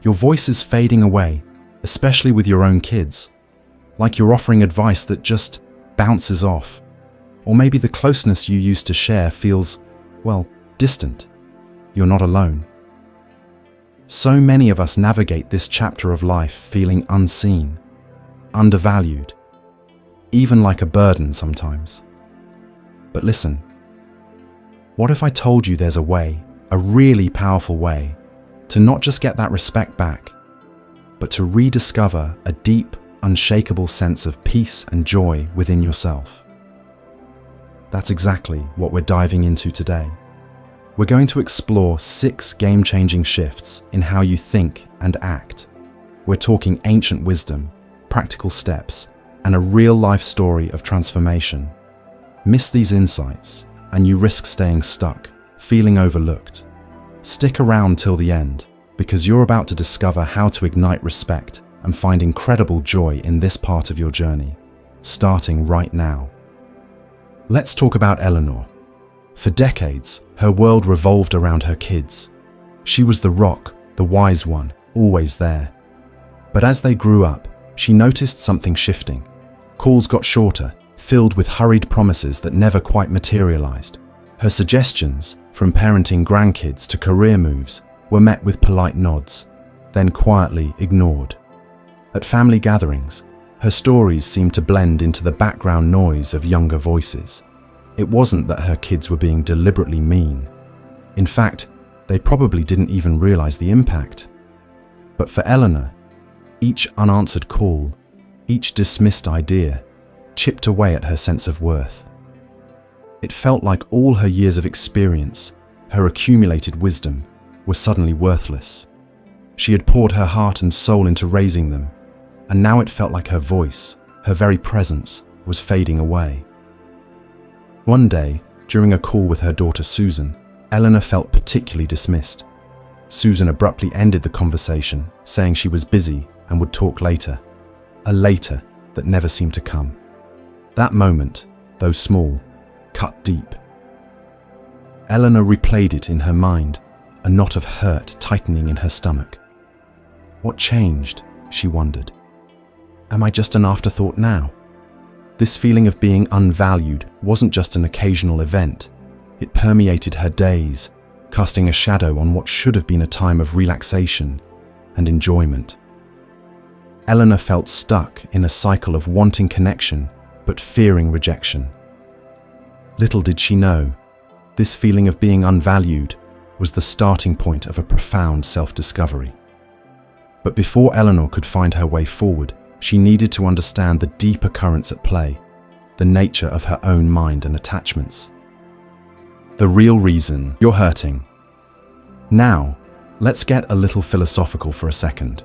Your voice is fading away, especially with your own kids. Like you're offering advice that just bounces off. Or maybe the closeness you used to share feels, well, distant. You're not alone. So many of us navigate this chapter of life feeling unseen, undervalued, even like a burden sometimes. But listen, what if I told you there's a way, a really powerful way, to not just get that respect back, but to rediscover a deep, unshakable sense of peace and joy within yourself? That's exactly what we're diving into today. We're going to explore 6 game-changing shifts in how you think and act. We're talking ancient wisdom, practical steps, and a real-life story of transformation. Miss these insights, and you risk staying stuck, feeling overlooked. Stick around till the end, because you're about to discover how to ignite respect and find incredible joy in this part of your journey, starting right now. Let's talk about Eleanor. For decades, her world revolved around her kids. She was the rock, the wise one, always there. But as they grew up, she noticed something shifting. Calls got shorter, filled with hurried promises that never quite materialized. Her suggestions, from parenting grandkids to career moves, were met with polite nods, then quietly ignored. At family gatherings, her stories seemed to blend into the background noise of younger voices. It wasn't that her kids were being deliberately mean. In fact, they probably didn't even realize the impact. But for Eleanor, each unanswered call, each dismissed idea, chipped away at her sense of worth. It felt like all her years of experience, her accumulated wisdom, were suddenly worthless. She had poured her heart and soul into raising them, and now it felt like her voice, her very presence, was fading away. One day, during a call with her daughter Susan, Eleanor felt particularly dismissed. Susan abruptly ended the conversation, saying she was busy and would talk later. A later that never seemed to come. That moment, though small, cut deep. Eleanor replayed it in her mind, a knot of hurt tightening in her stomach. What changed, she wondered. Am I just an afterthought now? This feeling of being unvalued wasn't just an occasional event. It permeated her days, casting a shadow on what should have been a time of relaxation and enjoyment. Eleanor felt stuck in a cycle of wanting connection but fearing rejection. Little did she know, this feeling of being unvalued was the starting point of a profound self-discovery. But before Eleanor could find her way forward, she needed to understand the deeper currents at play, the nature of her own mind and attachments. The real reason you're hurting. Now, let's get a little philosophical for a second.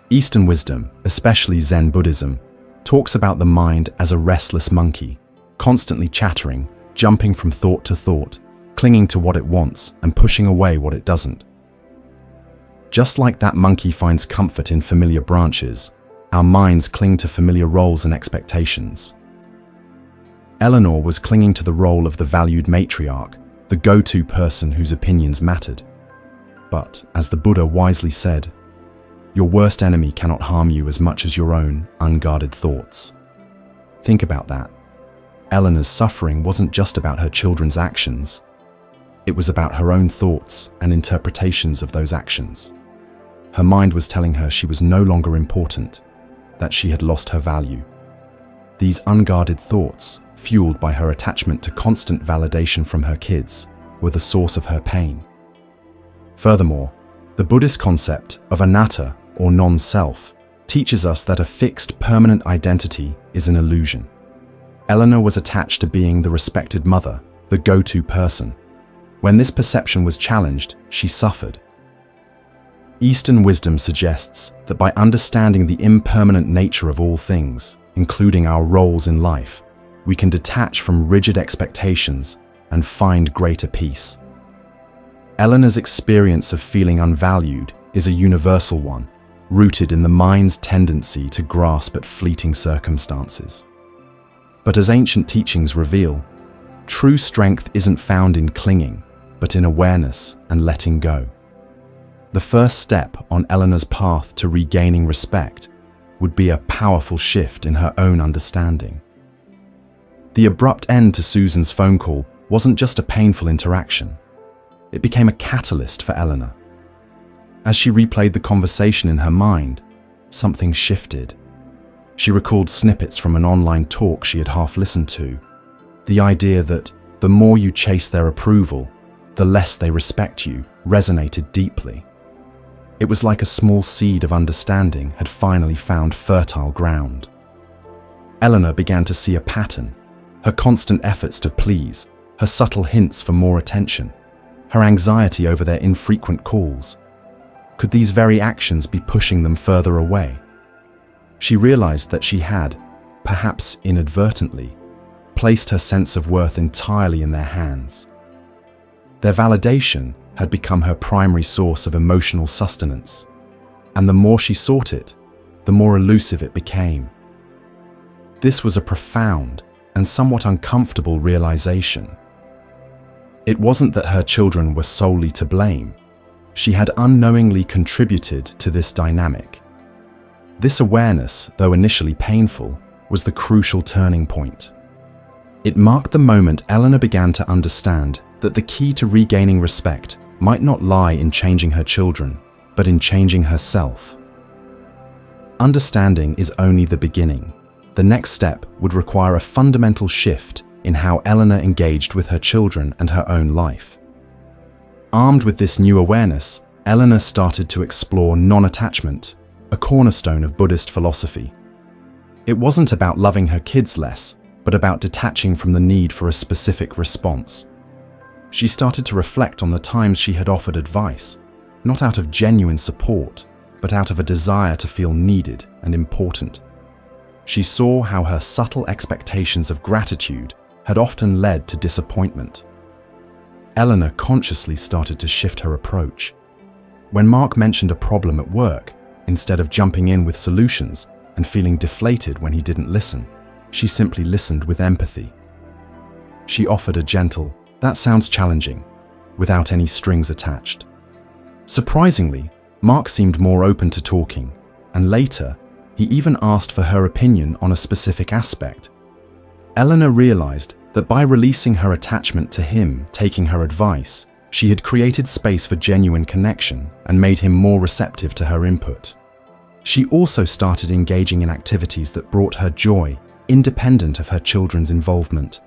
Eastern wisdom, especially Zen Buddhism, talks about the mind as a restless monkey, constantly chattering, jumping from thought to thought, clinging to what it wants and pushing away what it doesn't. Just like that monkey finds comfort in familiar branches, our minds cling to familiar roles and expectations. Eleanor was clinging to the role of the valued matriarch, the go-to person whose opinions mattered. But, as the Buddha wisely said, your worst enemy cannot harm you as much as your own unguarded thoughts. Think about that. Eleanor's suffering wasn't just about her children's actions. It was about her own thoughts and interpretations of those actions. Her mind was telling her she was no longer important, that she had lost her value. These unguarded thoughts, fueled by her attachment to constant validation from her kids, were the source of her pain. Furthermore, the Buddhist concept of anatta, or non-self, teaches us that a fixed, permanent identity is an illusion. Eleanor was attached to being the respected mother, the go-to person. When this perception was challenged, she suffered. Eastern wisdom suggests that by understanding the impermanent nature of all things, including our roles in life, we can detach from rigid expectations and find greater peace. Eleanor's experience of feeling unvalued is a universal one, rooted in the mind's tendency to grasp at fleeting circumstances. But as ancient teachings reveal, true strength isn't found in clinging, but in awareness and letting go. The first step on Eleanor's path to regaining respect would be a powerful shift in her own understanding. The abrupt end to Susan's phone call wasn't just a painful interaction. It became a catalyst for Eleanor. As she replayed the conversation in her mind, something shifted. She recalled snippets from an online talk she had half listened to. The idea that the more you chase their approval, the less they respect you resonated deeply. It was like a small seed of understanding had finally found fertile ground. Eleanor began to see a pattern: her constant efforts to please, her subtle hints for more attention, her anxiety over their infrequent calls. Could these very actions be pushing them further away? She realized that she had, perhaps inadvertently, placed her sense of worth entirely in their hands. Their validation had become her primary source of emotional sustenance, and the more she sought it, the more elusive it became. This was a profound and somewhat uncomfortable realization. It wasn't that her children were solely to blame. She had unknowingly contributed to this dynamic. This awareness, though initially painful, was the crucial turning point. It marked the moment Eleanor began to understand that the key to regaining respect might not lie in changing her children, but in changing herself. Understanding is only the beginning. The next step would require a fundamental shift in how Eleanor engaged with her children and her own life. Armed with this new awareness, Eleanor started to explore non-attachment, a cornerstone of Buddhist philosophy. It wasn't about loving her kids less, but about detaching from the need for a specific response. She started to reflect on the times she had offered advice, not out of genuine support, but out of a desire to feel needed and important. She saw how her subtle expectations of gratitude had often led to disappointment. Eleanor consciously started to shift her approach. When Mark mentioned a problem at work, instead of jumping in with solutions and feeling deflated when he didn't listen, she simply listened with empathy. She offered a gentle, "That sounds challenging," without any strings attached. Surprisingly, Mark seemed more open to talking, and later, he even asked for her opinion on a specific aspect. Eleanor realized that by releasing her attachment to him taking her advice, she had created space for genuine connection and made him more receptive to her input. She also started engaging in activities that brought her joy, independent of her children's involvement.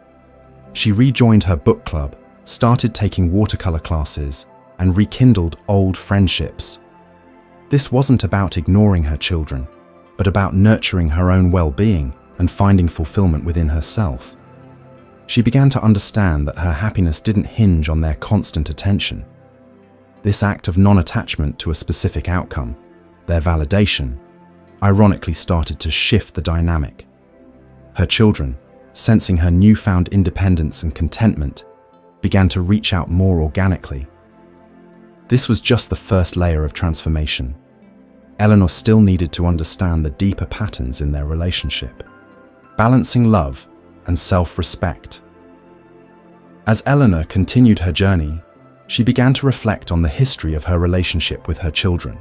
She rejoined her book club, started taking watercolor classes, and rekindled old friendships. This wasn't about ignoring her children, but about nurturing her own well-being and finding fulfillment within herself. She began to understand that her happiness didn't hinge on their constant attention. This act of non-attachment to a specific outcome, their validation, ironically started to shift the dynamic. Her children, sensing her newfound independence and contentment, began to reach out more organically. This was just the first layer of transformation. Eleanor still needed to understand the deeper patterns in their relationship, balancing love and self-respect. As Eleanor continued her journey, she began to reflect on the history of her relationship with her children.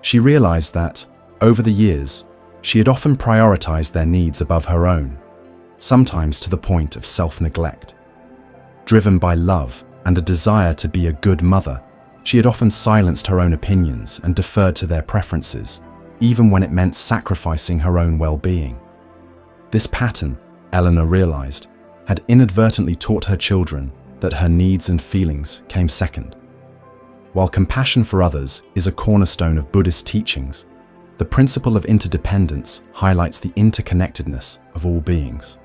She realized that, over the years, she had often prioritized their needs above her own, sometimes to the point of self-neglect. Driven by love and a desire to be a good mother, she had often silenced her own opinions and deferred to their preferences, even when it meant sacrificing her own well-being. This pattern, Eleanor realized, had inadvertently taught her children that her needs and feelings came second. While compassion for others is a cornerstone of Buddhist teachings, the principle of interdependence highlights the interconnectedness of all beings.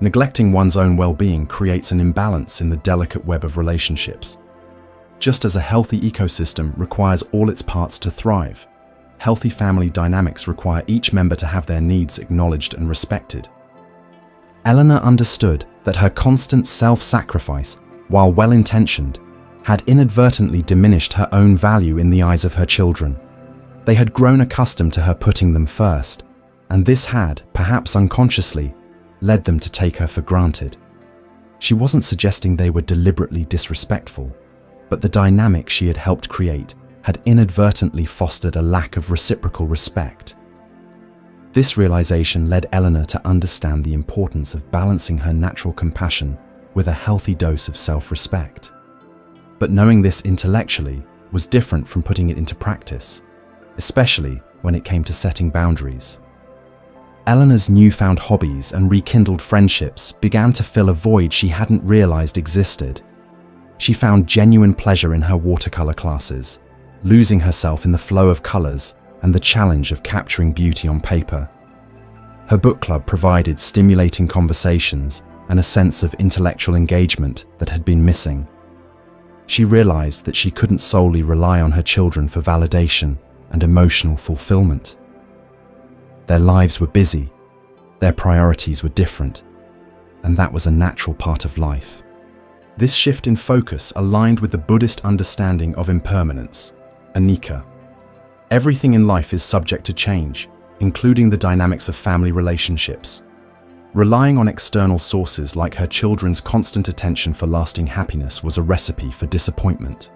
Neglecting one's own well-being creates an imbalance in the delicate web of relationships. Just as a healthy ecosystem requires all its parts to thrive, healthy family dynamics require each member to have their needs acknowledged and respected. Eleanor understood that her constant self-sacrifice, while well-intentioned, had inadvertently diminished her own value in the eyes of her children. They had grown accustomed to her putting them first, and this had, perhaps unconsciously, led them to take her for granted. She wasn't suggesting they were deliberately disrespectful. But the dynamic she had helped create had inadvertently fostered a lack of reciprocal respect. This realization led Eleanor to understand the importance of balancing her natural compassion with a healthy dose of self-respect. But knowing this intellectually was different from putting it into practice, especially when it came to setting boundaries. Eleanor's newfound hobbies and rekindled friendships began to fill a void she hadn't realized existed. She found genuine pleasure in her watercolor classes, losing herself in the flow of colors and the challenge of capturing beauty on paper. Her book club provided stimulating conversations and a sense of intellectual engagement that had been missing. She realized that she couldn't solely rely on her children for validation and emotional fulfillment. Their lives were busy, their priorities were different, and that was a natural part of life. This shift in focus aligned with the Buddhist understanding of impermanence, anicca. Everything in life is subject to change, including the dynamics of family relationships. Relying on external sources like her children's constant attention for lasting happiness was a recipe for disappointment.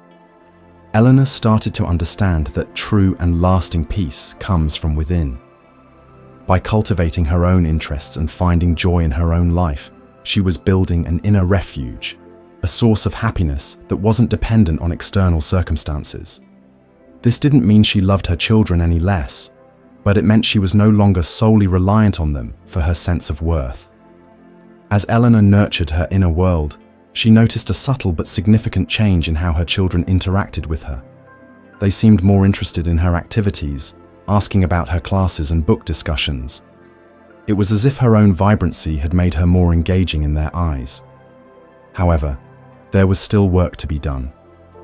Eleanor started to understand that true and lasting peace comes from within. By cultivating her own interests and finding joy in her own life, she was building an inner refuge, a source of happiness that wasn't dependent on external circumstances. This didn't mean she loved her children any less, but it meant she was no longer solely reliant on them for her sense of worth. As Eleanor nurtured her inner world, she noticed a subtle but significant change in how her children interacted with her. They seemed more interested in her activities, asking about her classes and book discussions. It was as if her own vibrancy had made her more engaging in their eyes. However, there was still work to be done,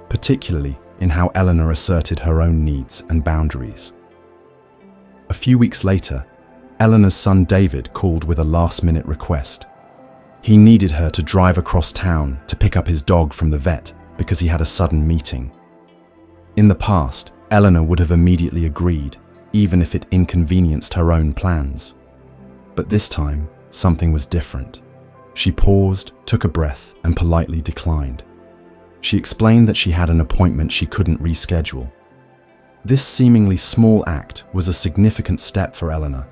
particularly in how Eleanor asserted her own needs and boundaries. A few weeks later, Eleanor's son David called with a last-minute request. He needed her to drive across town to pick up his dog from the vet because he had a sudden meeting. In the past, Eleanor would have immediately agreed, even if it inconvenienced her own plans. But this time, something was different. She paused, took a breath, and politely declined. She explained that she had an appointment she couldn't reschedule. This seemingly small act was a significant step for Eleanor.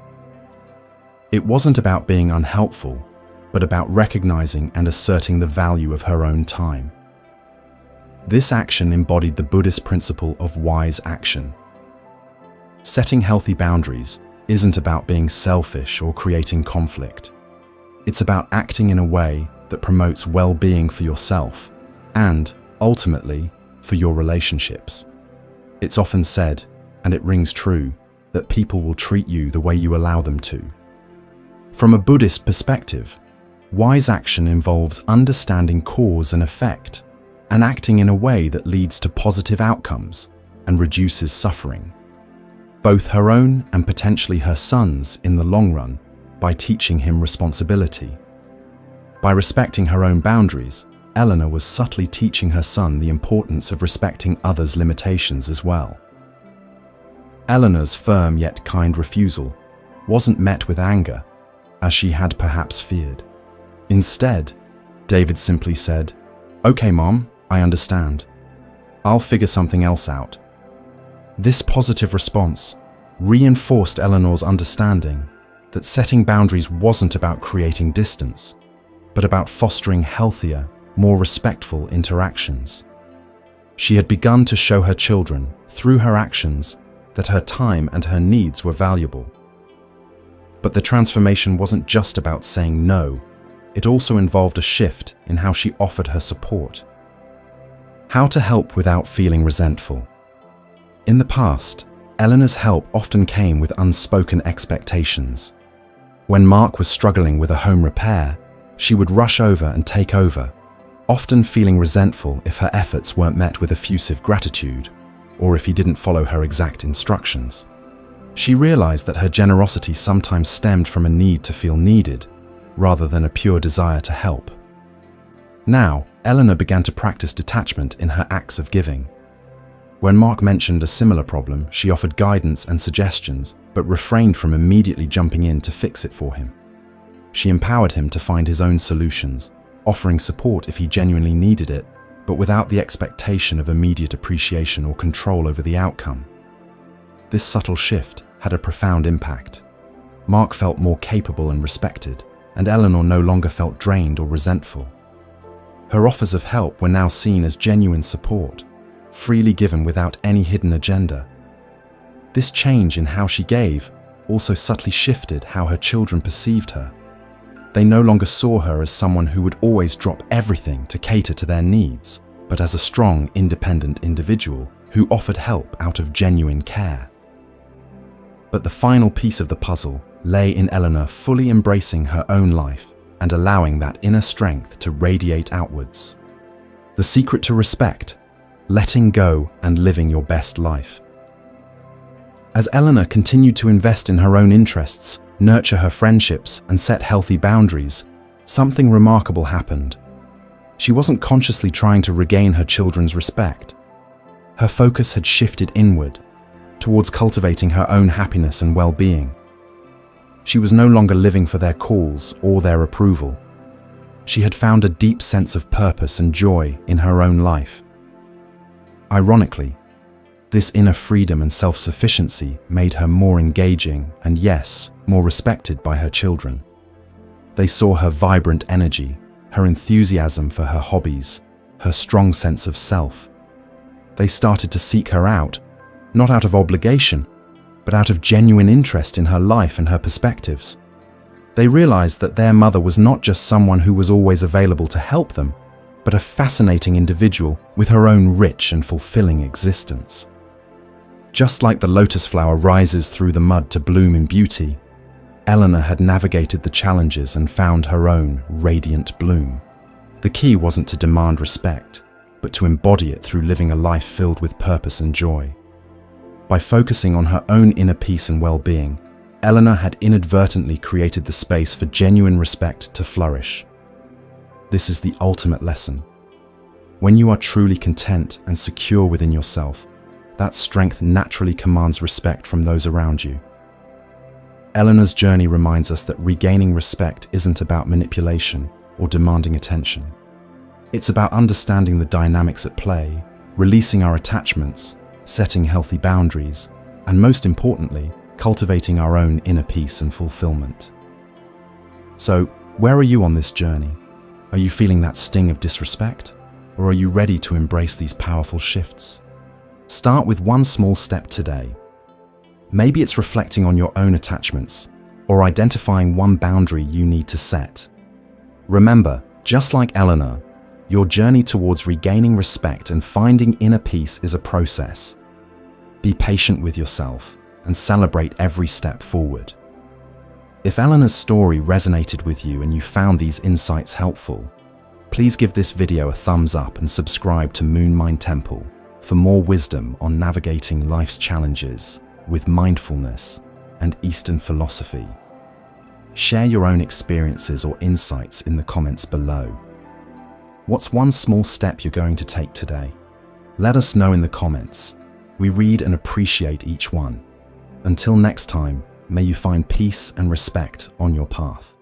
It wasn't about being unhelpful, but about recognizing and asserting the value of her own time. This action embodied the Buddhist principle of wise action. Setting healthy boundaries isn't about being selfish or creating conflict. It's about acting in a way that promotes well-being for yourself and, ultimately, for your relationships. It's often said, and it rings true, that people will treat you the way you allow them to. From a Buddhist perspective, wise action involves understanding cause and effect and acting in a way that leads to positive outcomes and reduces suffering, both her own and potentially her son's in the long run, by teaching him responsibility. By respecting her own boundaries, Eleanor was subtly teaching her son the importance of respecting others' limitations as well. Eleanor's firm yet kind refusal wasn't met with anger, as she had perhaps feared. Instead, David simply said, "Okay, Mom, I understand. I'll figure something else out." This positive response reinforced Eleanor's understanding that setting boundaries wasn't about creating distance, but about fostering healthier, more respectful interactions. She had begun to show her children, through her actions, that her time and her needs were valuable. But the transformation wasn't just about saying no, it also involved a shift in how she offered her support. How to help without feeling resentful. In the past, Eleanor's help often came with unspoken expectations. When Mark was struggling with a home repair, she would rush over and take over, often feeling resentful if her efforts weren't met with effusive gratitude, or if he didn't follow her exact instructions. She realized that her generosity sometimes stemmed from a need to feel needed, rather than a pure desire to help. Now, Eleanor began to practice detachment in her acts of giving. When Mark mentioned a similar problem, she offered guidance and suggestions, but refrained from immediately jumping in to fix it for him. She empowered him to find his own solutions, offering support if he genuinely needed it, but without the expectation of immediate appreciation or control over the outcome. This subtle shift had a profound impact. Mark felt more capable and respected, and Eleanor no longer felt drained or resentful. Her offers of help were now seen as genuine support, freely given without any hidden agenda. This change in how she gave also subtly shifted how her children perceived her. They no longer saw her as someone who would always drop everything to cater to their needs, but as a strong, independent individual who offered help out of genuine care. But the final piece of the puzzle lay in Eleanor fully embracing her own life and allowing that inner strength to radiate outwards. The secret to respect: letting go and living your best life. As Eleanor continued to invest in her own interests, nurture her friendships, and set healthy boundaries, something remarkable happened. She wasn't consciously trying to regain her children's respect. Her focus had shifted inward, towards cultivating her own happiness and well-being. She was no longer living for their calls or their approval. She had found a deep sense of purpose and joy in her own life. Ironically, this inner freedom and self-sufficiency made her more engaging and, yes, more respected by her children. They saw her vibrant energy, her enthusiasm for her hobbies, her strong sense of self. They started to seek her out, not out of obligation, but out of genuine interest in her life and her perspectives. They realized that their mother was not just someone who was always available to help them, but a fascinating individual with her own rich and fulfilling existence. Just like the lotus flower rises through the mud to bloom in beauty, Eleanor had navigated the challenges and found her own radiant bloom. The key wasn't to demand respect, but to embody it through living a life filled with purpose and joy. By focusing on her own inner peace and well-being, Eleanor had inadvertently created the space for genuine respect to flourish. This is the ultimate lesson. When you are truly content and secure within yourself, that strength naturally commands respect from those around you. Eleanor's journey reminds us that regaining respect isn't about manipulation or demanding attention. It's about understanding the dynamics at play, releasing our attachments, setting healthy boundaries, and most importantly, cultivating our own inner peace and fulfillment. So, where are you on this journey? Are you feeling that sting of disrespect? Or are you ready to embrace these powerful shifts? Start with one small step today. Maybe it's reflecting on your own attachments or identifying one boundary you need to set. Remember, just like Eleanor, your journey towards regaining respect and finding inner peace is a process. Be patient with yourself and celebrate every step forward. If Eleanor's story resonated with you and you found these insights helpful, please give this video a thumbs up and subscribe to Moon Mind Temple for more wisdom on navigating life's challenges with mindfulness and Eastern philosophy. Share your own experiences or insights in the comments below. What's one small step you're going to take today? Let us know in the comments. We read and appreciate each one. Until next time, may you find peace and respect on your path.